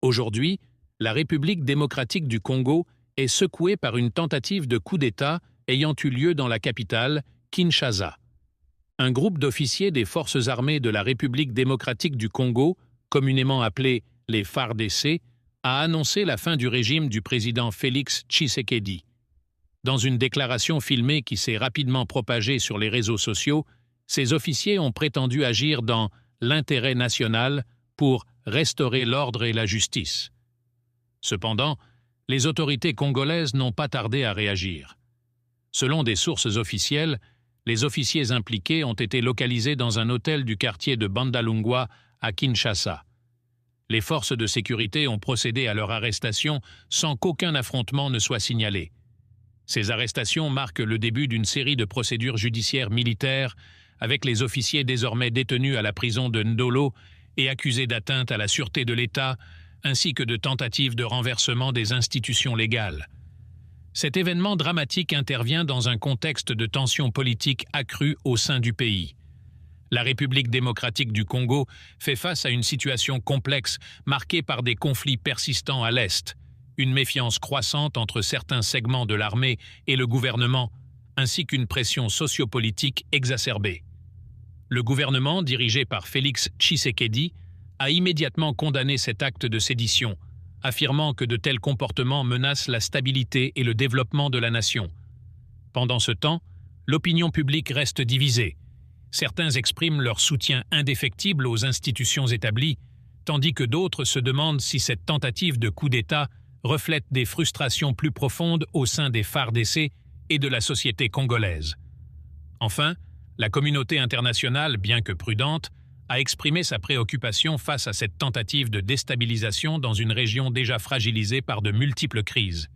Aujourd'hui, la République démocratique du Congo est secouée par une tentative de coup d'État ayant eu lieu dans la capitale, Kinshasa. Un groupe d'officiers des forces armées de la République démocratique du Congo, communément appelé les FARDC, a annoncé la fin du régime du président Félix Tshisekedi. Dans une déclaration filmée qui s'est rapidement propagée sur les réseaux sociaux, ces officiers ont prétendu agir dans l'intérêt national pour restaurer l'ordre et la justice. Cependant, les autorités congolaises n'ont pas tardé à réagir. Selon des sources officielles, les officiers impliqués ont été localisés dans un hôtel du quartier de Bandalungwa à Kinshasa. Les forces de sécurité ont procédé à leur arrestation sans qu'aucun affrontement ne soit signalé. Ces arrestations marquent le début d'une série de procédures judiciaires militaires avec les officiers désormais détenus à la prison de Ndolo et accusés d'atteinte à la sûreté de l'État ainsi que de tentatives de renversement des institutions légales. Cet événement dramatique intervient dans un contexte de tensions politiques accrues au sein du pays. La République démocratique du Congo fait face à une situation complexe marquée par des conflits persistants à l'Est, une méfiance croissante entre certains segments de l'armée et le gouvernement, ainsi qu'une pression sociopolitique exacerbée. Le gouvernement, dirigé par Félix Tshisekedi, a immédiatement condamné cet acte de sédition, affirmant que de tels comportements menacent la stabilité et le développement de la nation. Pendant ce temps, l'opinion publique reste divisée. Certains expriment leur soutien indéfectible aux institutions établies, tandis que d'autres se demandent si cette tentative de coup d'État reflète des frustrations plus profondes au sein des FARDC et de la société congolaise. Enfin, la communauté internationale, bien que prudente, a exprimé sa préoccupation face à cette tentative de déstabilisation dans une région déjà fragilisée par de multiples crises.